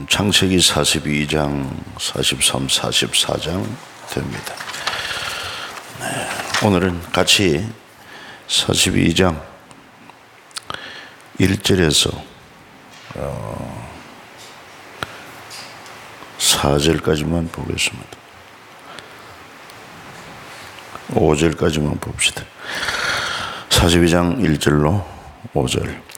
창세기 42장, 43, 44장 됩니다. 오늘은 같이 42장 1절에서 4절까지만 보겠습니다. 5절까지만 봅시다. 42장 1절로 5절.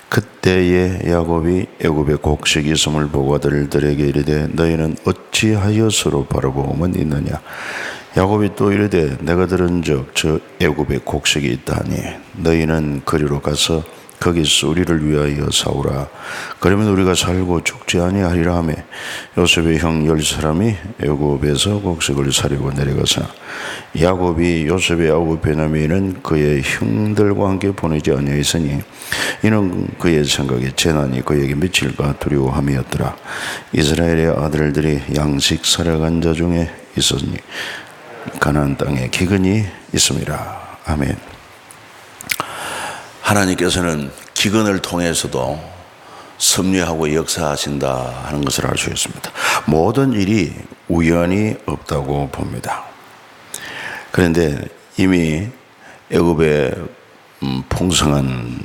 그때에 야곱이 애굽에 곡식이 있음을 보고 아들들에게 이르되 너희는 어찌하여 서로 바라보고만 있느냐. 야곱이 또 이르되 내가 들은즉 저 애굽에 곡식이 있다 하니 너희는 그리로 가서 거기서 우리를 위하여 사오라. 그러면 우리가 살고 죽지 아니하리라 하며 요셉의 형 10사람이 애굽에서 곡식을 사려고 내려가서 야곱이 요셉의 아우 베냐민은 그의 형들과 함께 보내지 아니하였으니 이는 그의 생각에 재난이 그에게 미칠까 두려워함이었더라. 이스라엘의 아들들이 양식 살아간 자 중에 있었니 가나안 땅에 기근이 있음이라. 아멘. 하나님께서는 기근을 통해서도 섭리하고 역사하신다 하는 것을 알 수 있습니다. 모든 일이 우연이 없다고 봅니다. 그런데 이미 애굽의 풍성한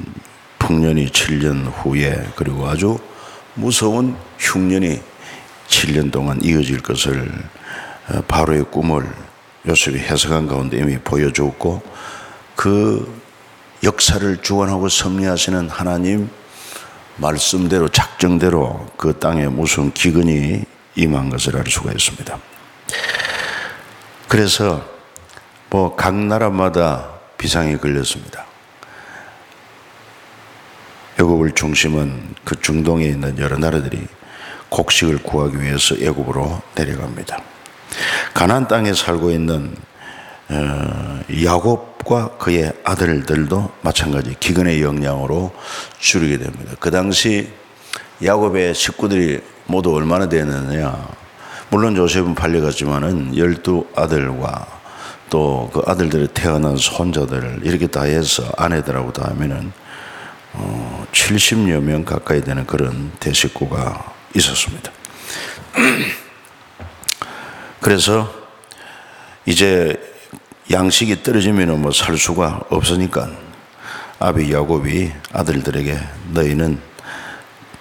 풍년이 7년 후에 그리고 아주 무서운 흉년이 7년 동안 이어질 것을 바로의 꿈을 요셉이 해석한 가운데 이미 보여주었고 그 역사를 주관하고 섭리하시는 하나님 말씀대로 작정대로 그 땅에 무슨 기근이 임한 것을 알 수가 있습니다. 그래서 각 나라마다 비상이 걸렸습니다. 애굽을 중심은 그 중동에 있는 여러 나라들이 곡식을 구하기 위해서 애굽으로 내려갑니다. 가나안 땅에 살고 있는 야곱과 그의 아들들도 마찬가지 기근의 영향으로 줄이게 됩니다. 그 당시 야곱의 식구들이 모두 얼마나 되느냐. 물론 요셉은 팔려갔지만은 12아들과 또 그 아들들이 태어난 손자들 이렇게 다 해서 아내들하고 다 하면은 70여 명 가까이 되는 그런 대식구가 있었습니다. 그래서 이제 양식이 떨어지면 살 수가 없으니까 아비 야곱이 아들들에게 너희는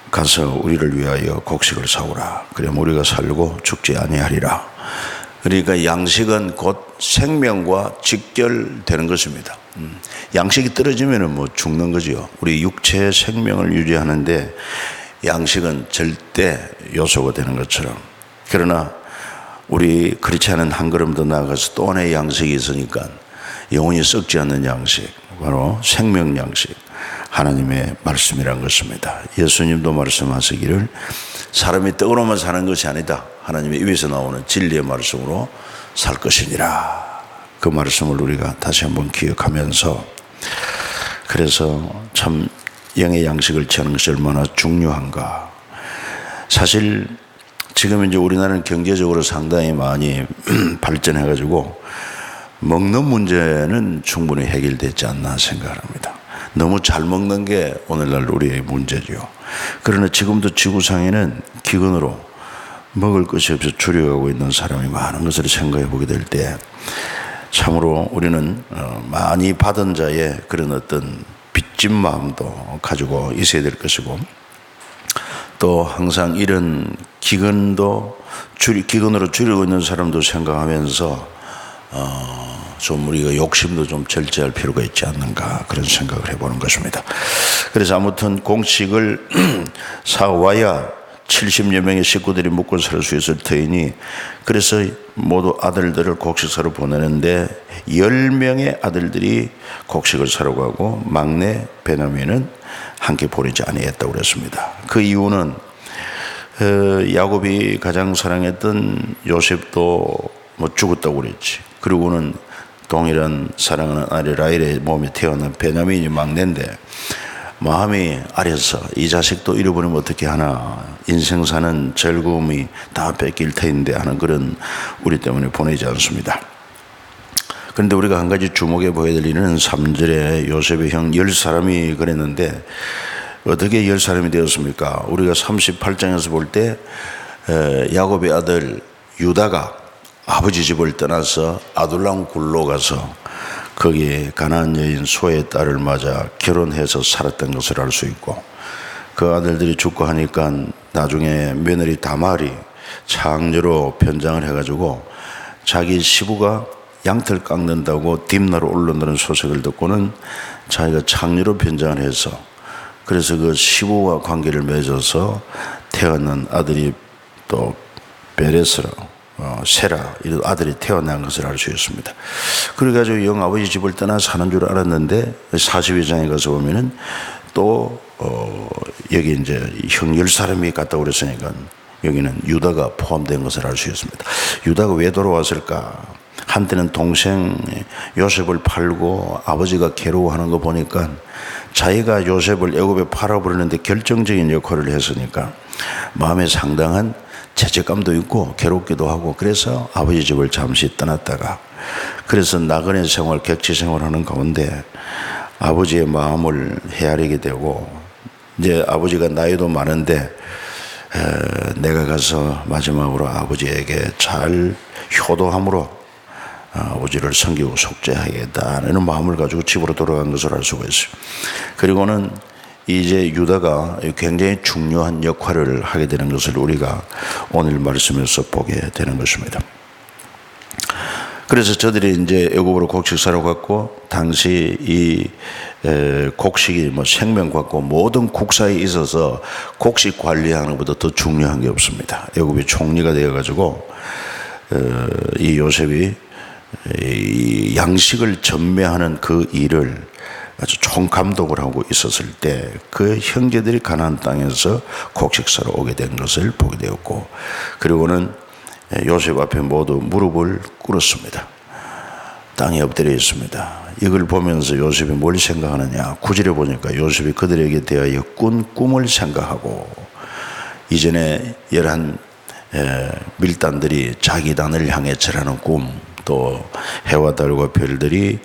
가서 우리를 위하여 곡식을 사오라. 그러면 우리가 살고 죽지 아니하리라. 그러니까 양식은 곧 생명과 직결되는 것입니다. 양식이 떨어지면 죽는 거죠. 우리 육체의 생명을 유지하는데 양식은 절대 요소가 되는 것처럼. 그러나 우리 그렇지 않은 한 걸음 더 나아가서 또 하나의 양식이 있으니까 영원히 썩지 않는 양식, 바로 생명 양식, 하나님의 말씀이란 것입니다. 예수님도 말씀하시기를 사람이 떡으로만 사는 것이 아니다. 하나님의 입에서 나오는 진리의 말씀으로 살 것이니라. 그 말씀을 우리가 다시 한번 기억하면서 그래서 참 영의 양식을 취하는 것이 얼마나 중요한가. 사실 지금 이제 우리나라는 경제적으로 상당히 많이 발전해가지고 먹는 문제는 충분히 해결되지 않나 생각합니다. 너무 잘 먹는 게 오늘날 우리의 문제죠. 그러나 지금도 지구상에는 기근으로 먹을 것이 없어 줄여가고 있는 사람이 많은 것을 생각해 보게 될 때 참으로 우리는 많이 받은 자의 그런 어떤 빚진 마음도 가지고 있어야 될 것이고 또 항상 이런 기근으로 줄이고 있는 사람도 생각하면서 좀 우리가 욕심도 좀 절제할 필요가 있지 않는가 그런 생각을 해보는 것입니다. 그래서 아무튼 곡식을 사와야 70여 명의 식구들이 먹고 살 수 있을 터이니 그래서 모두 아들들을 곡식 사러 보내는데 10명의 아들들이 곡식을 사러 가고 막내 베냐민은 함께 보내지 아니했다고 그랬습니다. 그 이유는 야곱이 가장 사랑했던 요셉도 죽었다고 그랬지. 그리고는 동일한 사랑하는 아들 라헬의 몸에 태어난 베냐민이 막내인데 마음이 아려서 이 자식도 잃어버리면 어떻게 하나, 인생 사는 즐거움이 다 뺏길 터인데 하는 그런 우리 때문에 보내지 않습니다. 그런데 우리가 한 가지 주목해 보여야 될 일은 3절에 요셉의 형 10사람이 그랬는데 어떻게 10사람이 되었습니까? 우리가 38장에서 볼 때 야곱의 아들 유다가 아버지 집을 떠나서 아둘람 굴로 가서 거기에 가나안 여인 수아의 딸을 맞아 결혼해서 살았던 것을 알 수 있고, 그 아들들이 죽고 하니까 나중에 며느리 다말이 창녀로 변장을 해가지고 자기 시부가 양털 깎는다고 딥나로 올라오는 소식을 듣고는 자기가 창녀로 변장을 해서, 그래서 그 시부와 관계를 맺어서 태어난 아들이 또 베레스라, 세라 이런 아들이 태어난 것을 알 수 있습니다. 그래가지고 영 아버지 집을 떠나 사는 줄 알았는데 42장에 가서 보면은 또 여기 이제 형 10사람이 갔다고 그랬으니까 여기는 유다가 포함된 것을 알 수 있습니다. 유다가 왜 돌아왔을까? 한때는 동생 요셉을 팔고 아버지가 괴로워하는 거 보니까 자기가 요셉을 애굽에 팔아버리는데 결정적인 역할을 했으니까 마음에 상당한 죄책감도 있고 괴롭기도 하고, 그래서 아버지 집을 잠시 떠났다가, 그래서 나그네 생활, 객지 생활하는 가운데 아버지의 마음을 헤아리게 되고, 이제 아버지가 나이도 많은데 내가 가서 마지막으로 아버지에게 잘 효도함으로 아버지를 섬기고 속죄하겠다는 마음을 가지고 집으로 돌아간 것을 알 수가 있어요. 그리고는 이제 유다가 굉장히 중요한 역할을 하게 되는 것을 우리가 오늘 말씀에서 보게 되는 것입니다. 그래서 저들이 이제 애굽으로 곡식사로 갔고, 당시 이 곡식이 뭐 생명 같고 모든 국사에 있어서 곡식 관리하는 것보다 더 중요한 게 없습니다. 애굽이 총리가 되어가지고 이 요셉이 이 양식을 전매하는 그 일을 아주 총감독을 하고 있었을 때 그 형제들이 가나안 땅에서 곡식사로 오게 된 것을 보게 되었고, 그리고는 요셉 앞에 모두 무릎을 꿇었습니다. 땅에 엎드려 있습니다. 이걸 보면서 요셉이 뭘 생각하느냐, 9절에 보니까 요셉이 그들에게 대하여 꾼 꿈을 생각하고, 이전에 11 밀단들이 자기 단을 향해 절하는 꿈, 또 해와 달과 별들이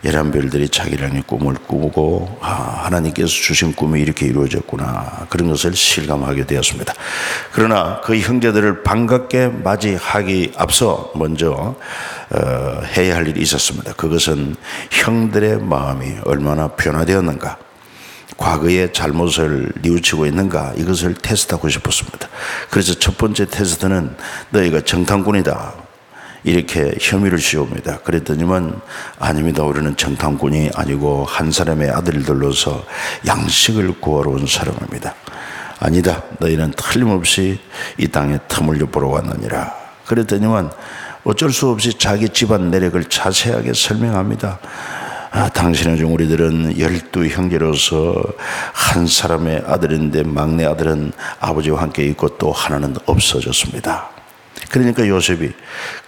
11별들이 자기를 향해 꿈을 꾸고 하나님께서 주신 꿈이 이렇게 이루어졌구나, 그런 것을 실감하게 되었습니다. 그러나 그 형제들을 반갑게 맞이하기 앞서 먼저 해야 할 일이 있었습니다. 그것은 형들의 마음이 얼마나 변화되었는가, 과거의 잘못을 뉘우치고 있는가, 이것을 테스트하고 싶었습니다. 그래서 첫 번째 테스트는 너희가 정탐꾼이다 이렇게 혐의를 씌웁니다. 그랬더니만 아닙니다. 우리는 정탐꾼이 아니고 한 사람의 아들들로서 양식을 구하러 온 사람입니다. 아니다. 너희는 틀림없이 이 땅에 틈을 엿보러 왔느니라. 그랬더니만 어쩔 수 없이 자기 집안 내력을 자세하게 설명합니다. 당신의 중 우리들은 12 형제로서 한 사람의 아들인데 막내 아들은 아버지와 함께 있고 또 하나는 없어졌습니다. 그러니까 요셉이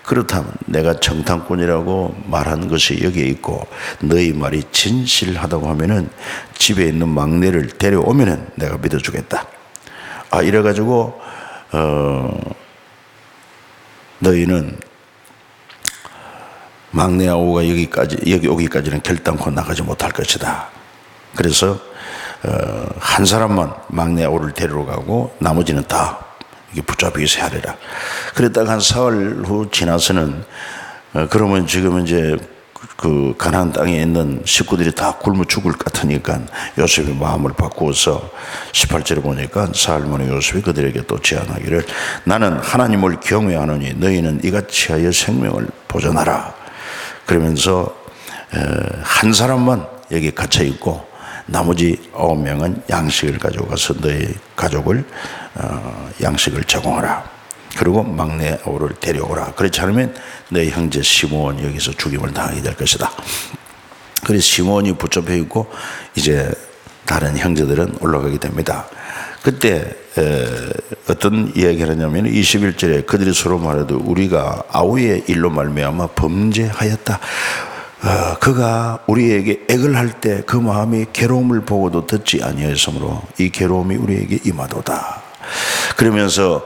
그렇다면 내가 정탐꾼이라고 말한 것이 여기에 있고 너희 말이 진실하다고 하면은 집에 있는 막내를 데려오면은 내가 믿어주겠다. 이래가지고 너희는 막내 아우가 여기 오기까지는 결단코 나가지 못할 것이다. 그래서 한 사람만 막내 아우를 데리러 가고 나머지는 다 이게 붙잡히게 하리라. 그랬다가 한 사흘 후 지나서는 그러면 지금 이제 그 가나안 땅에 있는 식구들이 다 굶어 죽을 것 같으니까 요셉이 마음을 바꾸어서 18절에 보니까 사흘 만에 요셉이 그들에게 또 제안하기를 나는 하나님을 경외하노니 너희는 이같이 하여 생명을 보존하라. 그러면서 한 사람만 여기 갇혀 있고 나머지 9명은 양식을 가지고 가서 너희 가족을 양식을 제공하라. 그리고 막내 아우를 데려오라. 그렇지 않으면 너희 형제 시므온이 여기서 죽임을 당하게 될 것이다. 그래서 시므온이 붙잡혀 있고 이제 다른 형제들은 올라가게 됩니다. 그때 어떤 이야기를 하냐면 21절에 그들이 서로 말해도 우리가 아우의 일로 말미암아 범죄하였다. 그가 우리에게 액을 할 때 그 마음이 괴로움을 보고도 듣지 아니하였으므로 이 괴로움이 우리에게 임하도다. 그러면서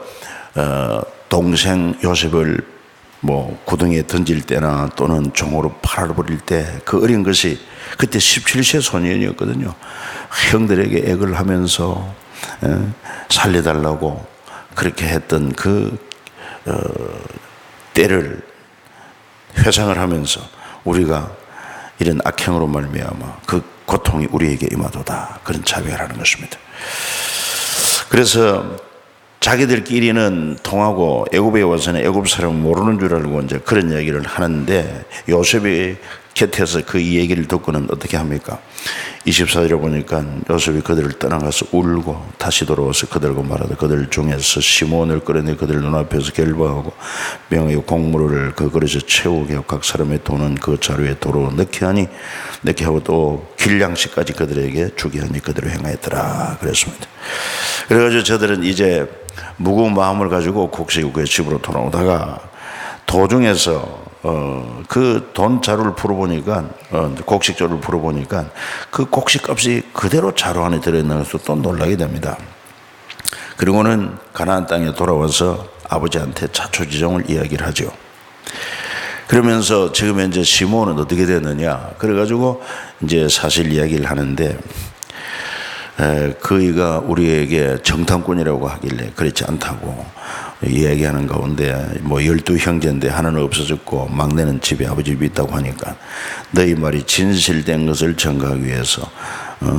동생 요셉을 뭐 구덩이에 던질 때나 또는 종으로 팔아버릴 때 그 어린 것이 그때 17세 소년이었거든요. 형들에게 애걸 하면서 살려달라고 그렇게 했던 그 때를 회상을 하면서 우리가 이런 악행으로 말미암아 그 고통이 우리에게 임하도다, 그런 자백을 하는 것입니다. 그래서 자기들끼리는 통하고 애굽에 와서는 애굽 사람은 모르는 줄 알고 이제 그런 얘기를 하는데, 요셉이 곁에서 그 이 얘기를 듣고는 어떻게 합니까? 24절에 보니까 요셉이 그들을 떠나가서 울고 다시 돌아와서 그들과 말하되 그들 중에서 시몬을 끌어내 그들 눈앞에서 결박하고 명의 곡물을 그 그릇에 채우게 하고 각 사람의 돈은 그 자루에 도로 넣게 하고 또 길양식까지 그들에게 주게 하니 그대로 행하였더라 그랬습니다. 그래가지고 저들은 이제 무거운 마음을 가지고 곡식 그 집으로 돌아오다가 도중에서 그 돈 자루를 풀어보니까 곡식 자루를 풀어보니까 그 곡식 값이 그대로 자루 안에 들어있는 것도 또 놀라게 됩니다. 그리고는 가나안 땅에 돌아와서 아버지한테 자초지종을 이야기를 하죠. 그러면서 지금 현재 시몬은 어떻게 되느냐, 그래가지고 이제 사실 이야기를 하는데, 그이가 우리에게 정탐꾼이라고 하길래 그렇지 않다고 이야기하는 가운데, 뭐 12형제인데 하나는 없어졌고 막내는 집에 아버지 집이 있다고 하니까 너희 말이 진실된 것을 증거하기 위해서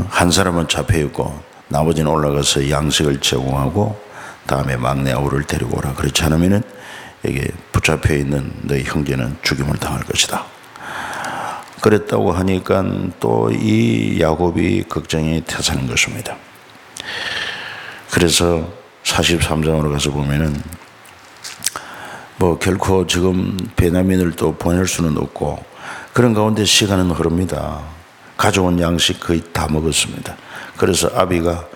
한 사람은 잡혀있고 나머지는 올라가서 양식을 제공하고 다음에 막내 아우를 데리고 오라. 그렇지 않으면 여기 붙잡혀 있는 너희 형제는 죽임을 당할 것이다. 그랬다고 하니까 또 이 야곱이 걱정이 태사는 것입니다. 그래서 43장으로 가서 보면은 뭐 결코 지금 베냐민을 또 보낼 수는 없고 그런 가운데 시간은 흐릅니다. 가져온 양식 거의 다 먹었습니다. 그래서 아비가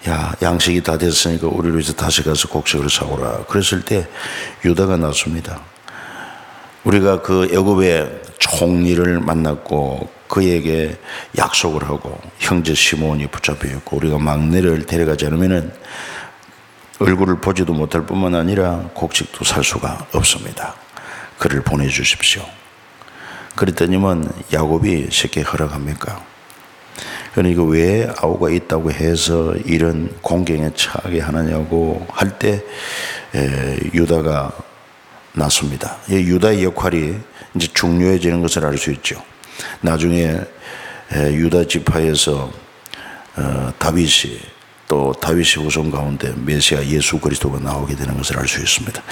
야, 양식이 다 됐으니까 우리를 위해서 다시 가서 곡식을 사오라. 그랬을 때 유다가 나왔습니다. 우리가 그 애굽의 총리를 만났고 그에게 약속을 하고 형제 시몬이 붙잡혀 있고 우리가 막내를 데려가지 않으면은 얼굴을 보지도 못할 뿐만 아니라 곡식도 살 수가 없습니다. 그를 보내주십시오. 그랬더니만 야곱이 쉽게 허락합니까? 그러니까 왜 아우가 있다고 해서 이런 공경에 처하게 하느냐고 할 때 유다가 났습니다. 유다의 역할이 이제 중요해지는 것을 알 수 있죠. 나중에 유다 지파에서 다윗이 또 다윗의 후손 가운데 메시아 예수 그리스도가 나오게 되는 것을 알 수 있습니다.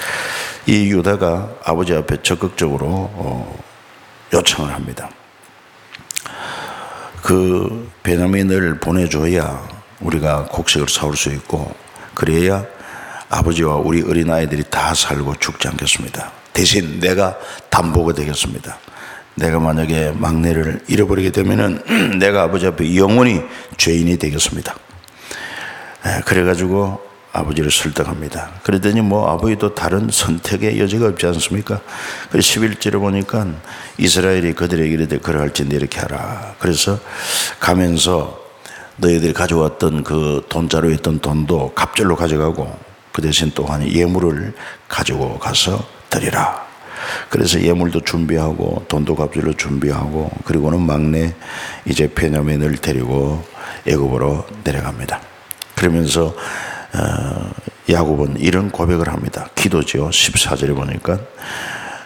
이 유다가 아버지 앞에 적극적으로 요청을 합니다. 그 베냐민을 보내줘야 우리가 곡식을 사올 수 있고 그래야 아버지와 우리 어린아이들이 다 살고 죽지 않겠습니다. 대신 내가 담보가 되겠습니다. 내가 만약에 막내를 잃어버리게 되면은 내가 아버지 앞에 영원히 죄인이 되겠습니다. 그래가지고 아버지를 설득합니다. 그랬더니 뭐 아버지도 다른 선택의 여지가 없지 않습니까? 그래서 11절에 보니까 이스라엘이 그들에게 이르되 그러할진대 이렇게 하라. 그래서 가면서 너희들이 가져왔던 그 돈자루에 있던 돈도 갑절로 가져가고 그 대신 또한 예물을 가지고 가서 드리라. 그래서 예물도 준비하고 돈도 갑절로 준비하고 그리고는 막내 이제 베냐민을 데리고 애굽으로 내려갑니다. 그러면서 야곱은 이런 고백을 합니다. 기도죠. 14절에 보니까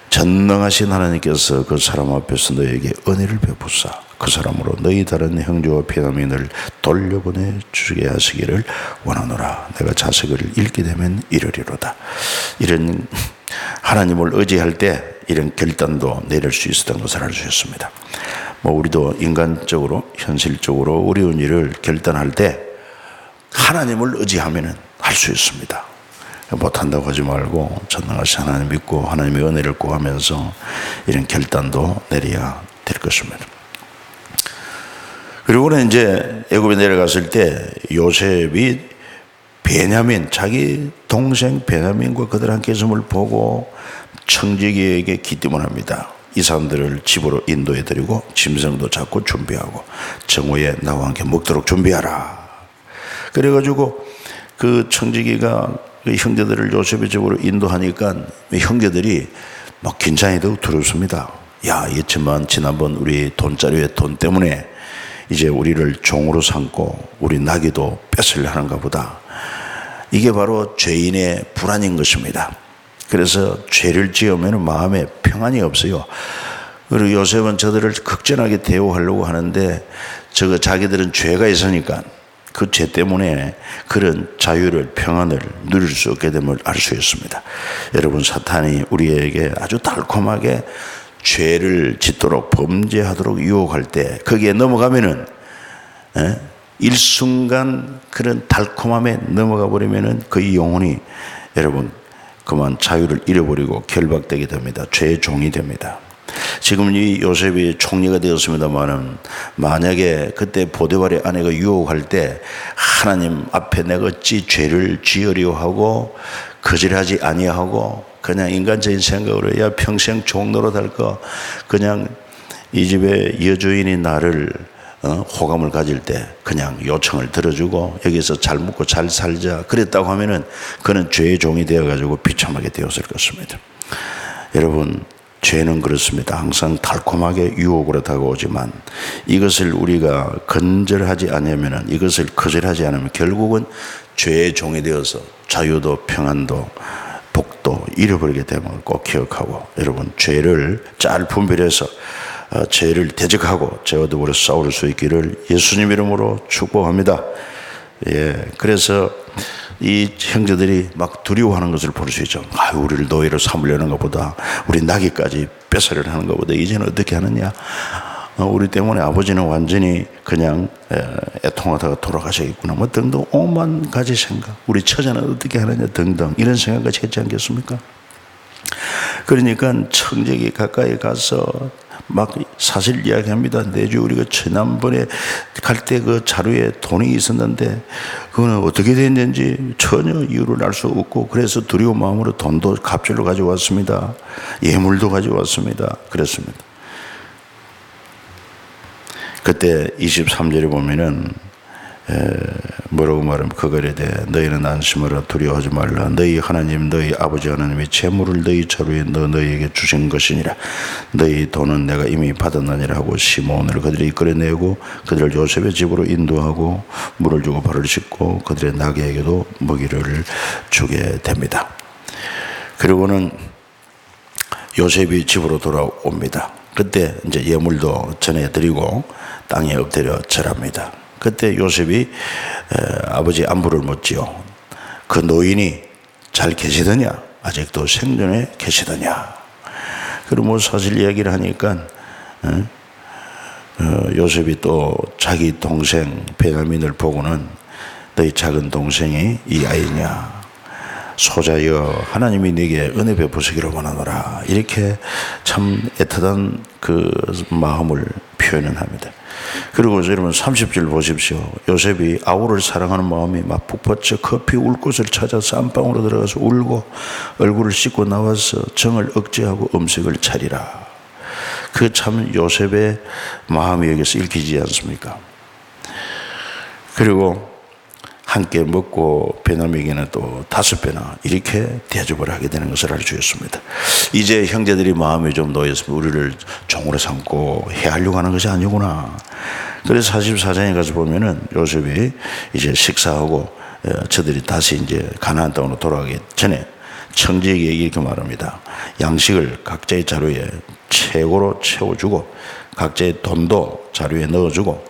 전능하신 하나님께서 그 사람 앞에서 너에게 은혜를 베푸사 그 사람으로 너희 다른 형제와 베냐민을 돌려보내 주게 하시기를 원하노라. 내가 자식을 잃게 되면 이르리로다. 이런 하나님을 의지할 때 이런 결단도 내릴 수 있었던 것을 알 수 있습니다. 뭐 우리도 인간적으로 현실적으로 어려운 일을 결단할 때 하나님을 의지하면은 할 수 있습니다. 못한다고 하지 말고 전능하신 하나님 믿고 하나님의 은혜를 구하면서 이런 결단도 내려야 될 것입니다. 그리고는 이제 애굽에 내려갔을 때 요셉이 베냐민 자기 동생 베냐민과 그들 함께 있음을 보고 청지기에게 기뜸을 합니다. 이 사람들을 집으로 인도해 드리고 짐승도 잡고 준비하고 정오에 나와 함께 먹도록 준비하라. 그래가지고 그 청지기가 형제들을 요셉의 집으로 인도하니까 형제들이 막 긴장이 더욱 두렵습니다. 야, 이렇지만 지난번 우리 돈자루의 돈 때문에 이제 우리를 종으로 삼고 우리 나귀도 뺏으려 하는가 보다. 이게 바로 죄인의 불안인 것입니다. 그래서 죄를 지으면 마음에 평안이 없어요. 그리고 요셉은 저들을 극진하게 대우하려고 하는데 자기들은 죄가 있으니까 그 죄 때문에 그런 자유를, 평안을 누릴 수 없게 됨을 알 수 있습니다. 여러분, 사탄이 우리에게 아주 달콤하게 죄를 짓도록 범죄하도록 유혹할 때 거기에 넘어가면은 일순간 그런 달콤함에 넘어가 버리면은 그 영혼이 여러분 그만 자유를 잃어버리고 결박되게 됩니다. 죄의 종이 됩니다. 지금 이 요셉이 총리가 되었습니다만은 만약에 그때 보디발의 아내가 유혹할 때 하나님 앞에 내가 어찌 죄를 지으려 하고 거절하지 아니하고 그냥 인간적인 생각으로 야 평생 종노릇 할 거 그냥 이 집의 여주인이 나를 호감을 가질 때 그냥 요청을 들어주고 여기서 잘 먹고 잘 살자 그랬다고 하면은 그는 죄의 종이 되어가지고 비참하게 되었을 것입니다. 여러분, 죄는 그렇습니다. 항상 달콤하게 유혹으로 다가오지만 이것을 우리가 건절하지 않으면, 이것을 거절하지 않으면 결국은 죄의 종이 되어서 자유도 평안도 복도 잃어버리게 됨을 꼭 기억하고, 여러분, 죄를 잘 분별해서 죄를 대적하고 죄와 더불어 싸울 수 있기를 예수님 이름으로 축복합니다. 예, 그래서 이 형제들이 막 두려워하는 것을 볼 수 있죠. 우리를 노예로 삼으려는 것보다, 우리 나귀까지 뺏으려는 하는 것보다 이제는 어떻게 하느냐. 우리 때문에 아버지는 완전히 그냥 애통하다가 돌아가셔야겠구나. 뭐 등등 오만 가지 생각. 우리 처자는 어떻게 하느냐 등등 이런 생각까지 했지 않겠습니까? 그러니까 청지기 가까이 가서 막 사실 이야기합니다. 내주 우리가 지난번에 갈 때 그 자루에 돈이 있었는데 그거는 어떻게 됐는지 전혀 이유를 알 수 없고, 그래서 두려운 마음으로 돈도 갑절로 가져왔습니다. 예물도 가져왔습니다. 그랬습니다. 그때 23절에 보면은 뭐라고 말하면 그거에 대해 너희는 안심하라, 두려워하지 말라. 너희 하나님 너희 아버지 하나님이 재물을 너희 자루에 너희에게 주신 것이니라. 너희 돈은 내가 이미 받았느니라 하고 시몬을 그들이 이끌어내고 그들을 요셉의 집으로 인도하고 물을 주고 발을 씻고 그들의 나귀에게도 먹이를 주게 됩니다. 그리고는 요셉이 집으로 돌아옵니다. 그때 이제 예물도 전해드리고 땅에 엎드려 절합니다. 그때 요셉이 아버지 안부를 묻지요. 그 노인이 잘 계시더냐? 아직도 생존해 계시더냐? 그리고 뭐 사실 이야기를 하니까 요셉이 또 자기 동생 베냐민을 보고는 너희 작은 동생이 이 아이냐? 소자여 하나님이 네게 은혜 베푸시기를 원하노라. 이렇게 참 애틋한 그 마음을 표현을 합니다. 그리고 여러분 30절 보십시오. 요셉이 아우를 사랑하는 마음이 막 북받쳐 커피 울 곳을 찾아서 안방으로 들어가서 울고 얼굴을 씻고 나와서 정을 억제하고 음식을 차리라. 그 참 요셉의 마음이 여기서 읽히지 않습니까? 그리고 함께 먹고 베냐민에게는 또 5배나 이렇게 대접을 하게 되는 것을 알 수 있습니다. 이제 형제들이 마음이 좀 놓였으면 우리를 종으로 삼고 해하려고 하는 것이 아니구나. 그래서 44장에 가서 보면은 요셉이 이제 식사하고 저들이 다시 이제 가나안 땅으로 돌아가기 전에 청지에게 이렇게 말합니다. 양식을 각자의 자루에 최고로 채워주고 각자의 돈도 자루에 넣어주고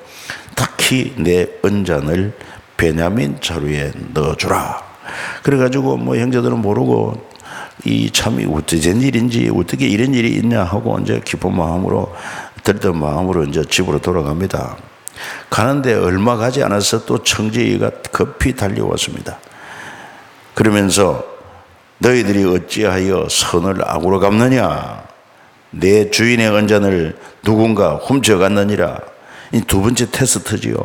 특히 내 은잔을 베냐민 자루에 넣어주라. 그래가지고 뭐 형제들은 모르고 이 참이 어떻게 된 일인지 어떻게 이런 일이 있냐 하고 이제 기쁜 마음으로 들던 마음으로 이제 집으로 돌아갑니다. 가는데 얼마 가지 않아서 또 청지기가 급히 달려왔습니다. 그러면서 너희들이 어찌하여 선을 악으로 갚느냐? 내 주인의 은잔을 누군가 훔쳐갔느니라. 이 두 번째 테스트지요.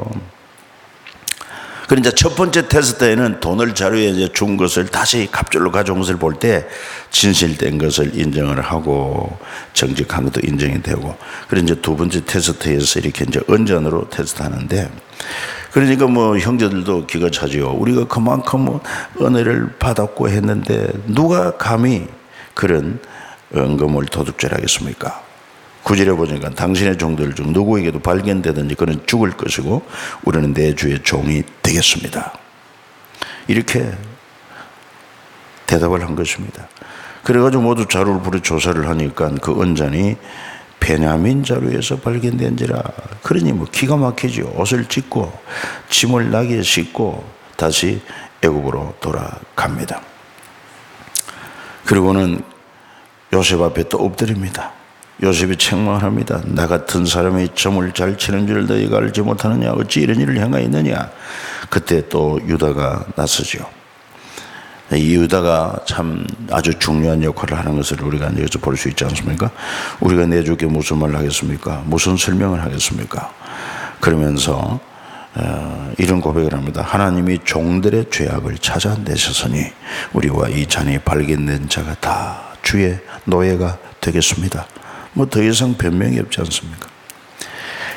그러니까 첫 번째 테스트에는 돈을 자루에 이제 준 것을 다시 갑절로 가져온 것을 볼 때 진실된 것을 인정을 하고 정직한 것도 인정이 되고, 그리고 이제 두 번째 테스트에서 이렇게 이제 은전으로 테스트하는데, 그러니까 뭐 형제들도 기가 차지요. 우리가 그만큼 은혜를 받았고 했는데 누가 감히 그런 은금을 도둑질 하겠습니까? 9절에 보니까 당신의 종들 중 누구에게도 발견되든지 그는 죽을 것이고 우리는 내 주의 종이 되겠습니다. 이렇게 대답을 한 것입니다. 그래가지고 모두 자루를 부려 조사를 하니까 그 언잔이 베냐민 자루에서 발견된지라. 그러니 뭐 기가 막히죠. 옷을 찢고 짐을 나귀에 싣고 다시 애굽으로 돌아갑니다. 그리고는 요셉 앞에 또 엎드립니다. 요셉이 책망을 합니다. 나 같은 사람이 점을 잘 치는 줄 너희가 알지 못하느냐? 어찌 이런 일을 행하였느냐? 그때 또 유다가 나서죠. 이 유다가 참 아주 중요한 역할을 하는 것을 우리가 여기서 볼 수 있지 않습니까? 우리가 내 주께 무슨 말을 하겠습니까? 무슨 설명을 하겠습니까? 그러면서 이런 고백을 합니다. 하나님이 종들의 죄악을 찾아내셨으니 우리와 이 잔이 발견된 자가 다 주의 노예가 되겠습니다. 뭐 더 이상 변명이 없지 않습니까?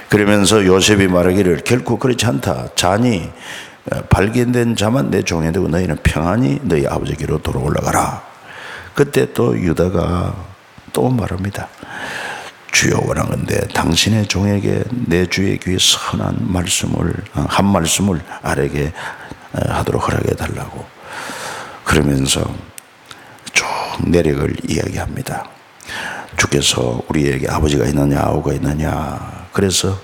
그러면서 요셉이 말하기를 결코 그렇지 않다. 잔이 발견된 자만 내 종이 되고 너희는 평안히 너희 아버지께로 돌아 올라가라. 그때 또 유다가 또 말합니다. 주여 원하건대 당신의 종에게 내 주의 귀에 선한 말씀을 한 말씀을 아래게 하도록 허락해 달라고. 그러면서 쭉 내력을 이야기합니다. 주께서 우리에게 아버지가 있느냐 아우가 있느냐. 그래서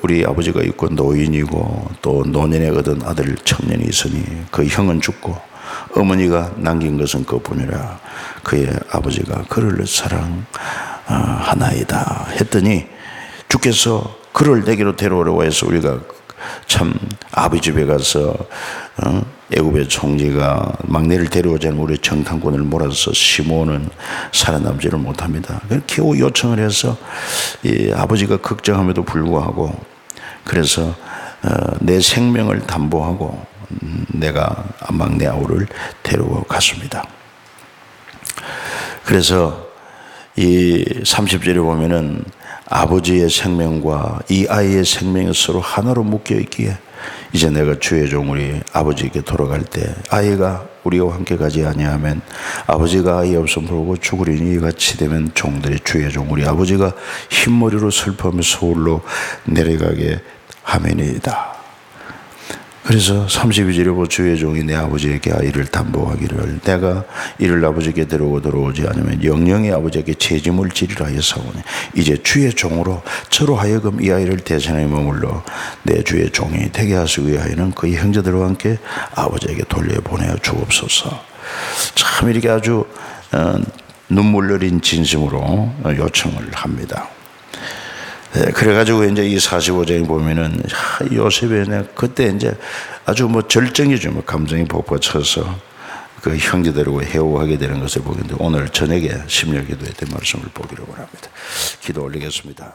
우리 아버지가 있고 노인이고 또 노년에 얻은 아들 청년이 있으니 그 형은 죽고 어머니가 남긴 것은 그뿐이라 그의 아버지가 그를 사랑하나이다 했더니 주께서 그를 내게로 데려오라고 해서 우리가 참 아버지 집에 가서 애굽의 총리가 막내를 데려오지 않으면 우리 정탐꾼을 몰아서 시몬은 살아남지를 못합니다. 겨우 요청을 해서 이 아버지가 걱정함에도 불구하고 그래서 내 생명을 담보하고 내가 막내 아우를 데려갔습니다. 그래서 이 30절에 보면은 아버지의 생명과 이 아이의 생명이 서로 하나로 묶여 있기에 이제 내가 주의 종 우리 아버지에게 돌아갈 때 아이가 우리와 함께 가지 아니하면 아버지가 아이 없음 보고 죽으리니 이같이 되면 종들이 주의 종 우리 아버지가 흰머리로 슬퍼하며 서울로 내려가게 하매니이다. 그래서 32절에 보면 주의 종이 내 아버지에게 아이를 담보하기를 내가 이를 아버지께 데려오고 들어오지 않으면 영영이 아버지에게 죄짐을 지리라 하였사오니 이제 주의 종으로 저로 하여금 이 아이를 대신하여 머물러 내 주의 종이 되게 하시기 위하여는 그의 형제들과 함께 아버지에게 돌려보내어 주옵소서. 참 이렇게 아주 눈물 어린 진심으로 요청을 합니다. 그래가지고 이제 이 45장에 보면은 요셉이 그때 이제 아주 뭐 절정이죠. 뭐 감정이 복받쳐서 그 형제들하고 해오하게 되는 것을 보겠는데 오늘 저녁에 심려 기도회 때 말씀을 보기로 원합니다. 기도 올리겠습니다.